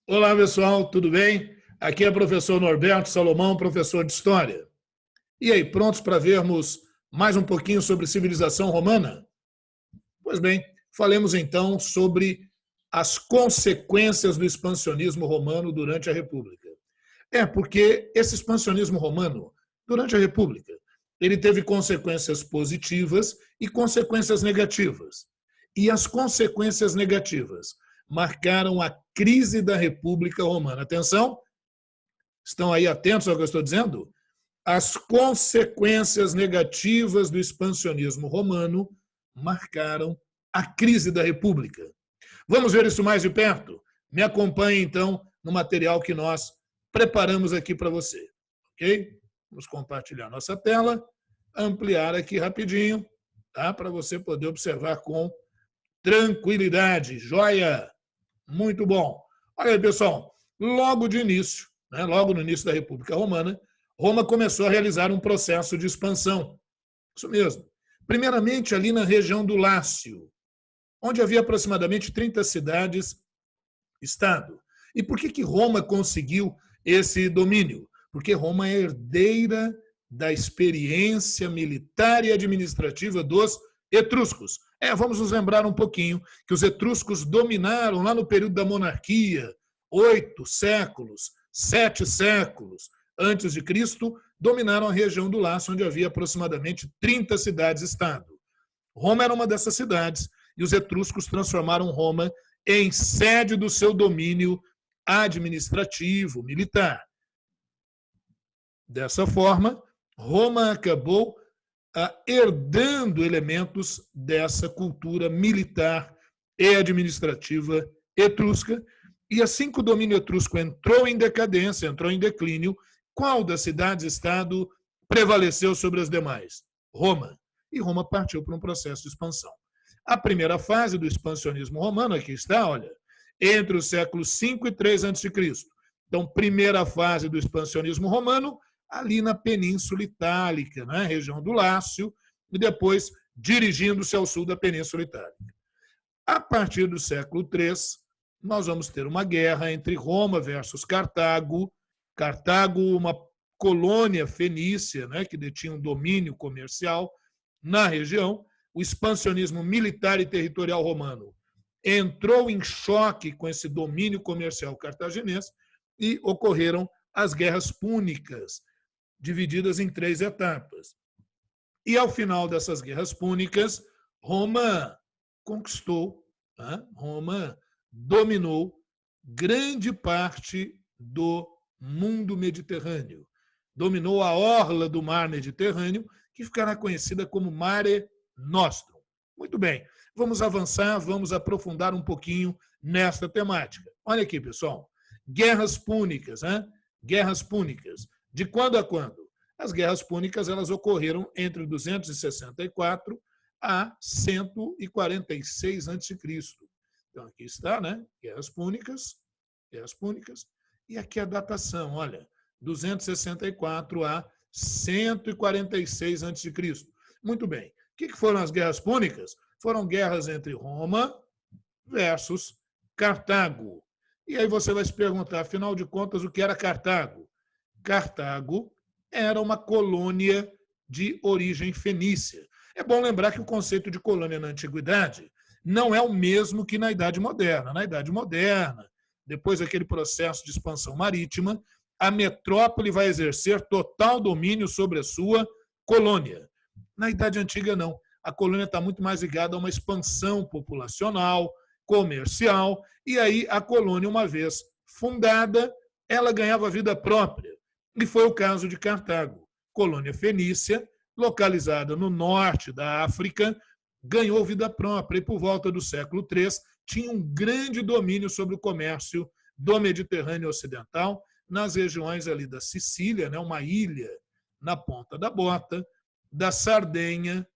Olá, pessoal, tudo bem? Aqui é o professor Norberto Salomão, professor de História. E aí, prontos para vermos mais um pouquinho sobre civilização romana? Pois bem, falemos então sobre as consequências do expansionismo romano durante a República. Porque esse expansionismo romano, durante a República, ele teve consequências positivas e consequências negativas. E as consequências negativas marcaram a crise da República Romana. Atenção, estão aí atentos ao que eu estou dizendo? As consequências negativas do expansionismo romano marcaram a crise da República. Vamos ver isso mais de perto? Me acompanhe, então, no material que nós preparamos aqui para você. Ok? Vamos compartilhar nossa tela, ampliar aqui rapidinho, tá? Para você poder observar com tranquilidade. Joia! Muito bom. Olha aí, pessoal, logo de início, logo no início da República Romana, Roma começou a realizar um processo de expansão. Isso mesmo. Primeiramente ali na região do Lácio, onde havia aproximadamente 30 cidades-estado. E por que Roma conseguiu esse domínio? Porque Roma é herdeira da experiência militar e administrativa dos etruscos. Vamos nos lembrar um pouquinho que os etruscos dominaram lá no período da monarquia, 8 séculos, 7 séculos antes de Cristo, dominaram a região do Lácio, onde havia aproximadamente 30 cidades-estado. Roma era uma dessas cidades, e os etruscos transformaram Roma em sede do seu domínio administrativo, militar. Dessa forma, Roma acabou herdando elementos dessa cultura militar e administrativa etrusca. E assim que o domínio etrusco entrou em decadência, entrou em declínio, qual das cidades-estado prevaleceu sobre as demais? Roma. E Roma partiu para um processo de expansão. A primeira fase do expansionismo romano, aqui está, olha, entre os séculos 5 e 3 a.C. Então, primeira fase do expansionismo romano, ali na Península Itálica, região do Lácio, e depois dirigindo-se ao sul da Península Itálica. A partir do século III, nós vamos ter uma guerra entre Roma versus Cartago. Cartago, uma colônia fenícia, que detinha um domínio comercial na região. O expansionismo militar e territorial romano entrou em choque com esse domínio comercial cartaginês e ocorreram as guerras púnicas, divididas em 3 etapas. E, ao final dessas guerras púnicas, Roma conquistou, Roma dominou grande parte do mundo mediterrâneo. Dominou a orla do mar Mediterrâneo, que ficará conhecida como Mare Nostrum. Muito bem, vamos avançar, vamos aprofundar um pouquinho nesta temática. Olha aqui, pessoal, guerras púnicas, Guerras púnicas. De quando a quando? As guerras púnicas elas ocorreram entre 264 a 146 a.C. Então, aqui está, Guerras púnicas. E aqui a datação, olha, 264 a 146 a.C. Muito bem. O que foram as guerras púnicas? Foram guerras entre Roma versus Cartago. E aí você vai se perguntar, afinal de contas, o que era Cartago? Cartago era uma colônia de origem fenícia. É bom lembrar que o conceito de colônia na antiguidade não é o mesmo que na Idade Moderna. Na Idade Moderna, depois daquele processo de expansão marítima, a metrópole vai exercer total domínio sobre a sua colônia. Na Idade Antiga, não. A colônia está muito mais ligada a uma expansão populacional, comercial, e aí a colônia, uma vez fundada, ela ganhava vida própria. E foi o caso de Cartago. Colônia fenícia, localizada no norte da África, ganhou vida própria e, por volta do século III, tinha um grande domínio sobre o comércio do Mediterrâneo Ocidental, nas regiões ali da Sicília, uma ilha na ponta da bota, da Sardenha,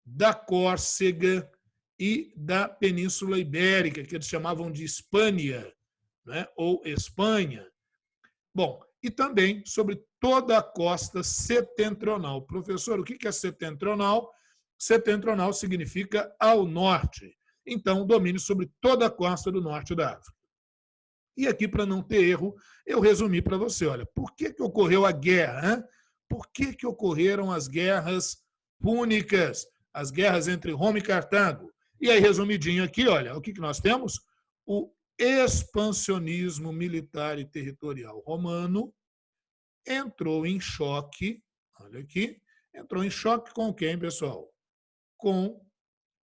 da Córcega e da Península Ibérica, que eles chamavam de Hispânia, ou Espanha. Bom, e também sobre toda a costa setentrional. Professor, o que é setentrional? Setentrional significa ao norte. Então, domínio sobre toda a costa do norte da África. E aqui, para não ter erro, eu resumi para você. Olha, por que ocorreu a guerra? Hein? Por que ocorreram as guerras púnicas, as guerras entre Roma e Cartago? E aí, resumidinho aqui, olha, o que nós temos? O expansionismo militar e territorial romano entrou em choque, olha aqui, entrou em choque com quem, pessoal? Com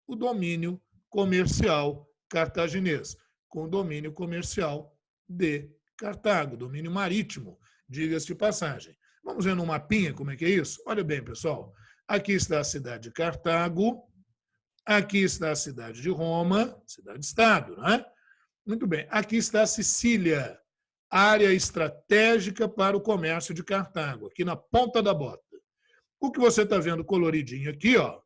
o domínio comercial cartaginês, com o domínio comercial de Cartago, domínio marítimo, diga-se de passagem. Vamos ver no mapinha como é que é isso? Olha bem, pessoal. Aqui está a cidade de Cartago, aqui está a cidade de Roma, cidade-estado, né? Muito bem. Aqui está a Sicília, área estratégica para o comércio de Cartago, aqui na ponta da bota. O que você está vendo coloridinho aqui, ó,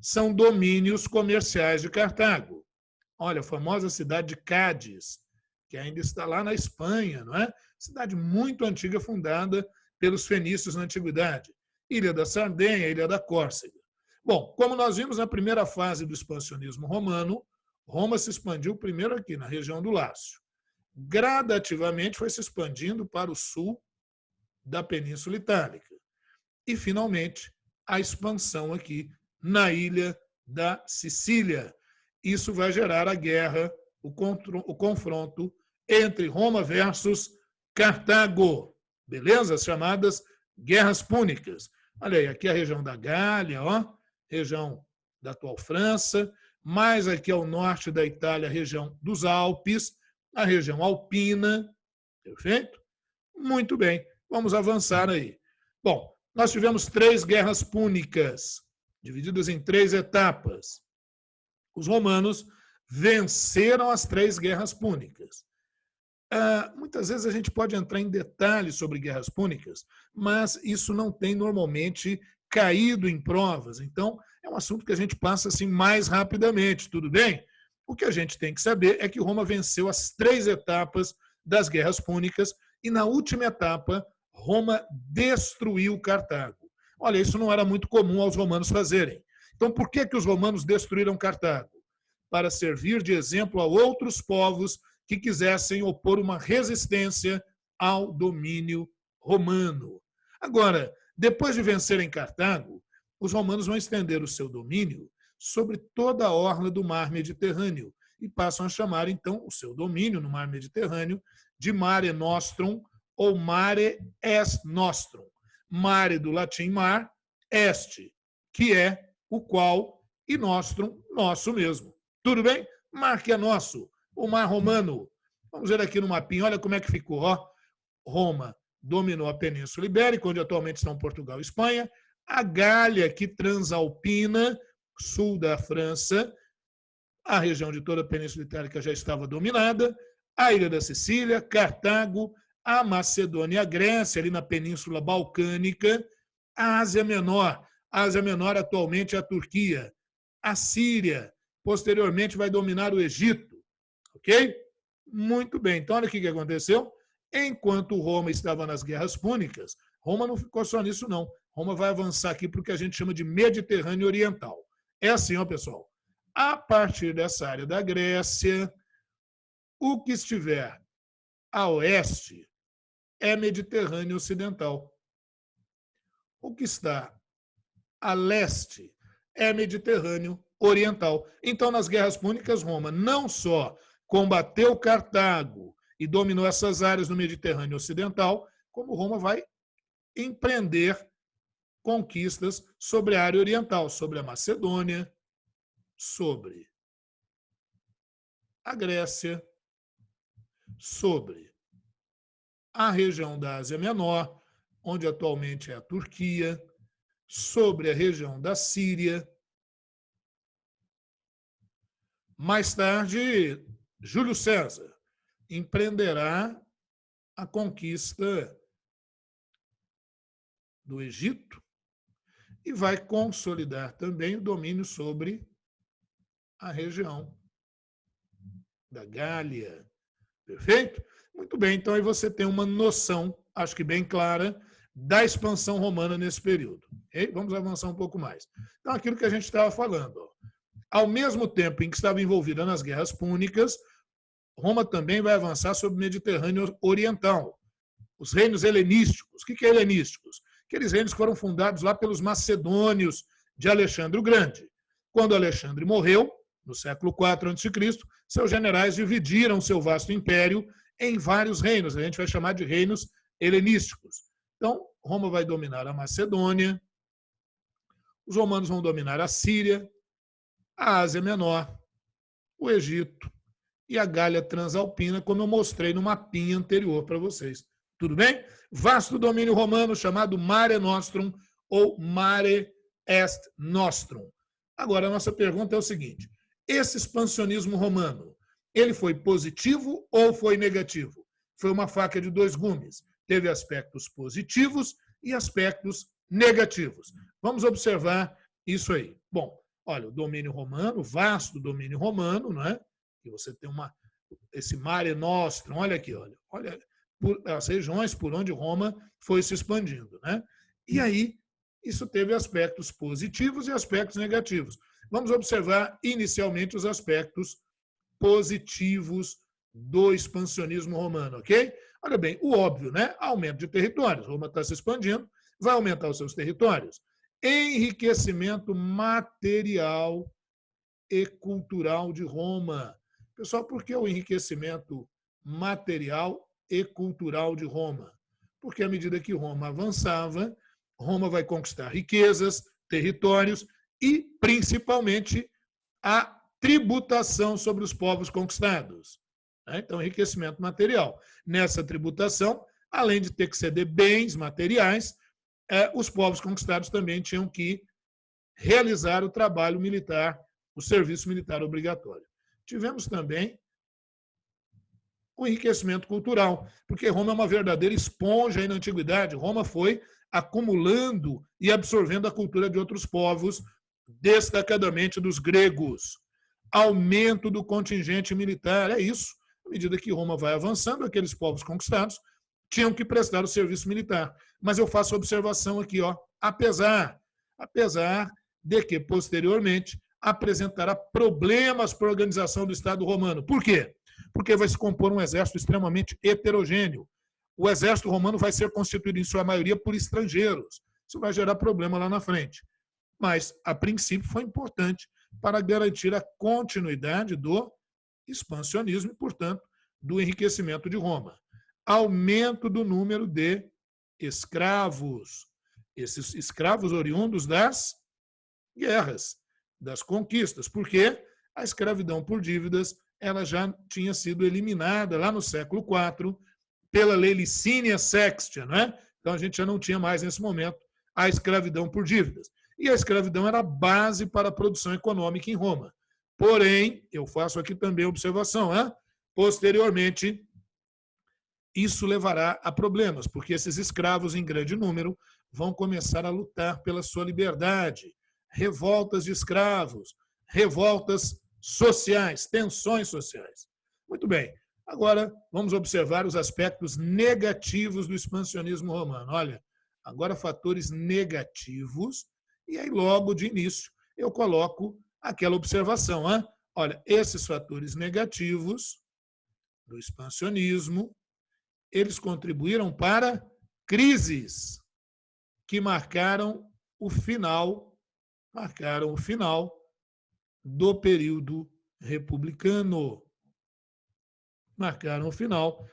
são domínios comerciais de Cartago. Olha, a famosa cidade de Cádiz, que ainda está lá na Espanha, não é? Cidade muito antiga, fundada pelos fenícios na antiguidade. Ilha da Sardenha, Ilha da Córcega. Bom, como nós vimos na primeira fase do expansionismo romano, Roma se expandiu primeiro aqui, na região do Lácio. Gradativamente foi se expandindo para o sul da Península Itálica. E, finalmente, a expansão aqui na ilha da Sicília. Isso vai gerar a guerra, o confronto entre Roma versus Cartago. Beleza? As chamadas guerras púnicas. Olha aí, aqui a região da Gália, ó, região da atual França, mais aqui ao norte da Itália, a região dos Alpes, a região alpina. Perfeito? Muito bem, vamos avançar aí. Bom, nós tivemos 3 guerras púnicas, divididas em 3 etapas. Os romanos venceram as 3 guerras púnicas. Muitas vezes a gente pode entrar em detalhes sobre guerras púnicas, mas isso não tem normalmente caído em provas. Então, é um assunto que a gente passa assim mais rapidamente, tudo bem? O que a gente tem que saber é que Roma venceu as 3 etapas das guerras púnicas e, na última etapa, Roma destruiu Cartago. Olha, isso não era muito comum aos romanos fazerem. Então, por que os romanos destruíram Cartago? Para servir de exemplo a outros povos que quisessem opor uma resistência ao domínio romano. Agora, depois de vencerem Cartago, os romanos vão estender o seu domínio sobre toda a orla do mar Mediterrâneo e passam a chamar, então, o seu domínio no mar Mediterrâneo de Mare Nostrum ou Mare Est Nostrum. Mare do latim mar, este, que é o qual, e nostrum, nosso mesmo. Tudo bem? Mar que é nosso, o mar romano. Vamos ver aqui no mapinha, olha como é que ficou. Ó. Roma dominou a Península Ibérica, onde atualmente estão Portugal e Espanha, a Gália, aqui transalpina, sul da França, a região de toda a Península Itálica já estava dominada, a ilha da Sicília, Cartago, a Macedônia e a Grécia, ali na Península Balcânica, a Ásia Menor. A Ásia Menor atualmente é a Turquia, a Síria, posteriormente vai dominar o Egito. Ok? Muito bem. Então, olha o que aconteceu. Enquanto Roma estava nas guerras púnicas, Roma não ficou só nisso, não. Roma vai avançar aqui para o que a gente chama de Mediterrâneo Oriental. É assim, ó, pessoal. A partir dessa área da Grécia, o que estiver a oeste é Mediterrâneo Ocidental. O que está a leste é Mediterrâneo Oriental. Então, nas guerras púnicas, Roma não só combateu Cartago e dominou essas áreas no Mediterrâneo Ocidental, como Roma vai empreender conquistas sobre a área oriental, sobre a Macedônia, sobre a Grécia, sobre a região da Ásia Menor, onde atualmente é a Turquia, sobre a região da Síria. Mais tarde, Júlio César empreenderá a conquista do Egito e vai consolidar também o domínio sobre a região da Gália. Perfeito? Muito bem, então aí você tem uma noção, acho que bem clara, da expansão romana nesse período. Okay? Vamos avançar um pouco mais. Então, aquilo que a gente estava falando. Ó. Ao mesmo tempo em que estava envolvida nas guerras púnicas, Roma também vai avançar sobre o Mediterrâneo Oriental. Os reinos helenísticos. O que é helenísticos? Aqueles reinos que foram fundados lá pelos macedônios de Alexandre o Grande. Quando Alexandre morreu, no século IV a.C., seus generais dividiram seu vasto império em vários reinos. A gente vai chamar de reinos helenísticos. Então, Roma vai dominar a Macedônia, os romanos vão dominar a Síria, a Ásia Menor, o Egito e a Gália Transalpina, como eu mostrei no mapinha anterior para vocês. Tudo bem? Vasto domínio romano chamado Mare Nostrum ou Mare Est Nostrum. Agora, a nossa pergunta é o seguinte: esse expansionismo romano, ele foi positivo ou foi negativo? Foi uma faca de dois gumes. Teve aspectos positivos e aspectos negativos. Vamos observar isso aí. Bom, olha, o domínio romano, vasto domínio romano, não é? Que você tem esse Mare Nostrum, olha aqui, olha as regiões por onde Roma foi se expandindo, né? E aí, isso teve aspectos positivos e aspectos negativos. Vamos observar inicialmente os aspectos positivos do expansionismo romano, ok? Olha bem, o óbvio, né? Aumento de territórios. Roma está se expandindo, vai aumentar os seus territórios. Enriquecimento material e cultural de Roma. Pessoal, por que o enriquecimento material e cultural de Roma? Porque à medida que Roma avançava, Roma vai conquistar riquezas, territórios e, principalmente, a tributação sobre os povos conquistados. Então, enriquecimento material. Nessa tributação, além de ter que ceder bens materiais, os povos conquistados também tinham que realizar o trabalho militar, o serviço militar obrigatório. Tivemos também o enriquecimento cultural, porque Roma é uma verdadeira esponja aí na antiguidade. Roma foi acumulando e absorvendo a cultura de outros povos, destacadamente dos gregos. Aumento do contingente militar, é isso. À medida que Roma vai avançando, aqueles povos conquistados tinham que prestar o serviço militar. Mas eu faço a observação aqui, ó, apesar de que, posteriormente, apresentará problemas para a organização do Estado romano. Por quê? Porque vai se compor um exército extremamente heterogêneo. O exército romano vai ser constituído, em sua maioria, por estrangeiros. Isso vai gerar problema lá na frente. Mas, a princípio, foi importante para garantir a continuidade do expansionismo e, portanto, do enriquecimento de Roma. Aumento do número de escravos. Esses escravos oriundos das guerras, das conquistas, porque a escravidão por dívidas ela já tinha sido eliminada lá no século IV pela lei Licínia Sextia, né? Então a gente já não tinha mais nesse momento a escravidão por dívidas. E a escravidão era a base para a produção econômica em Roma. Porém, eu faço aqui também a observação, né? Posteriormente, isso levará a problemas, porque esses escravos em grande número vão começar a lutar pela sua liberdade. Revoltas de escravos, revoltas sociais, tensões sociais. Muito bem. Agora, vamos observar os aspectos negativos do expansionismo romano. Olha, agora fatores negativos, e aí logo de início eu coloco aquela observação. Hein? Olha, esses fatores negativos do expansionismo, eles contribuíram para crises que marcaram o final do período republicano. Marcaram o final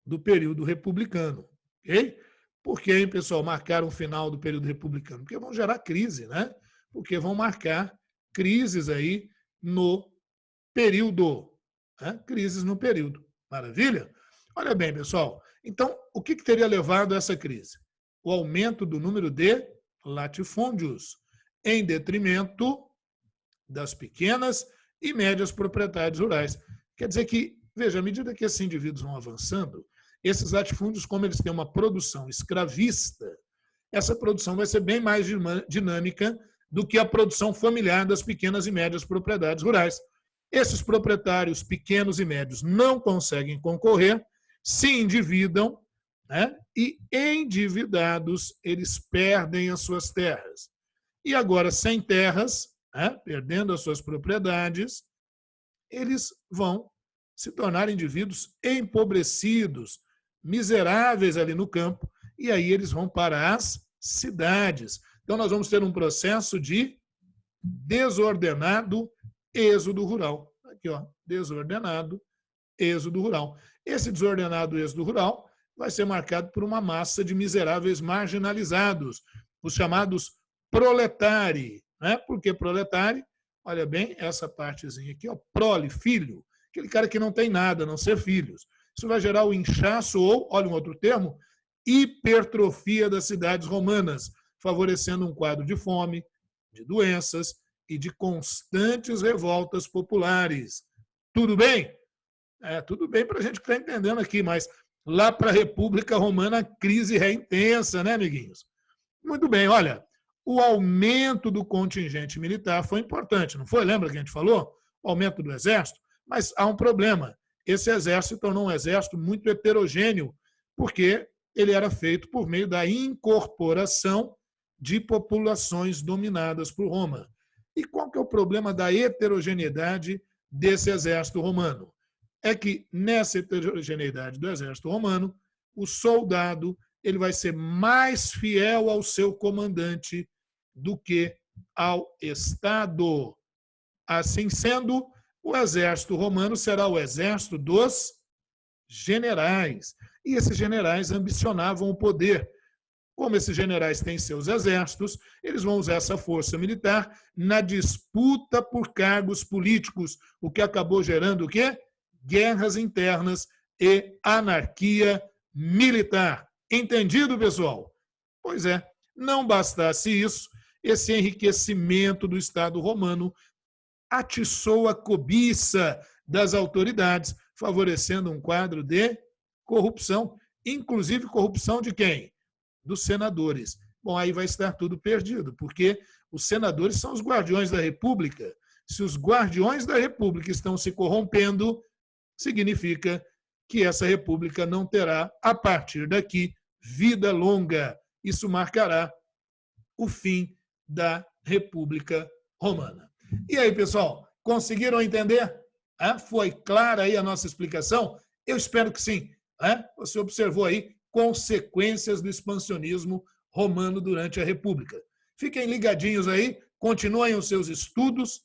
do período republicano. Ok? Por que, hein, pessoal, marcaram o final do período republicano? Porque vão gerar crise, né? Porque vão marcar crises aí no período. Né? Crises no período. Maravilha? Olha bem, pessoal. Então, o que teria levado a essa crise? O aumento do número de latifúndios, em detrimento das pequenas e médias propriedades rurais. Quer dizer que, veja, à medida que esses indivíduos vão avançando, esses latifúndios, como eles têm uma produção escravista, essa produção vai ser bem mais dinâmica do que a produção familiar das pequenas e médias propriedades rurais. Esses proprietários pequenos e médios não conseguem concorrer, se endividam, né? E endividados, eles perdem as suas terras. E agora, sem terras, né? Perdendo as suas propriedades, eles vão se tornarem indivíduos empobrecidos, miseráveis ali no campo, e aí eles vão para as cidades. Então, nós vamos ter um processo de desordenado êxodo rural. Aqui, ó, desordenado êxodo rural. Esse desordenado êxodo rural vai ser marcado por uma massa de miseráveis marginalizados, os chamados proletari. Né? Por que proletari? Olha bem, essa partezinha aqui, ó, prole, filho, aquele cara que não tem nada, a não ser filhos. Isso vai gerar o inchaço ou, olha um outro termo, hipertrofia das cidades romanas, favorecendo um quadro de fome, de doenças e de constantes revoltas populares. Tudo bem? Tudo bem para a gente que está entendendo aqui, mas lá para a República Romana a crise é intensa, né, amiguinhos? Muito bem, olha, o aumento do contingente militar foi importante, não foi? Lembra que a gente falou? O aumento do exército? Mas há um problema. Esse exército se tornou um exército muito heterogêneo, porque ele era feito por meio da incorporação de populações dominadas por Roma. E qual que é o problema da heterogeneidade desse exército romano? É que nessa heterogeneidade do exército romano, o soldado ele vai ser mais fiel ao seu comandante do que ao Estado. Assim sendo, o exército romano será o exército dos generais. E esses generais ambicionavam o poder. Como esses generais têm seus exércitos, eles vão usar essa força militar na disputa por cargos políticos, o que acabou gerando o quê? Guerras internas e anarquia militar. Entendido, pessoal? Pois é, não bastasse isso, esse enriquecimento do Estado romano atiçou a cobiça das autoridades, favorecendo um quadro de corrupção, inclusive corrupção de quem? Dos senadores. Bom, aí vai estar tudo perdido, porque os senadores são os guardiões da República. Se os guardiões da República estão se corrompendo, significa que essa República não terá, a partir daqui, vida longa. Isso marcará o fim da República Romana. E aí, pessoal, conseguiram entender? Foi clara aí a nossa explicação? Eu espero que sim. Você observou aí consequências do expansionismo romano durante a República. Fiquem ligadinhos aí, continuem os seus estudos,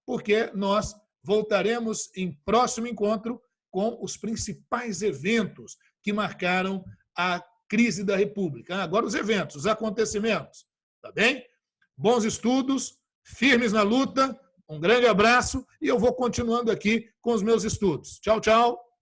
porque nós voltaremos em próximo encontro com os principais eventos que marcaram a crise da República. Agora os eventos, os acontecimentos, tá bem? Bons estudos, firmes na luta, um grande abraço e eu vou continuando aqui com os meus estudos. Tchau, tchau.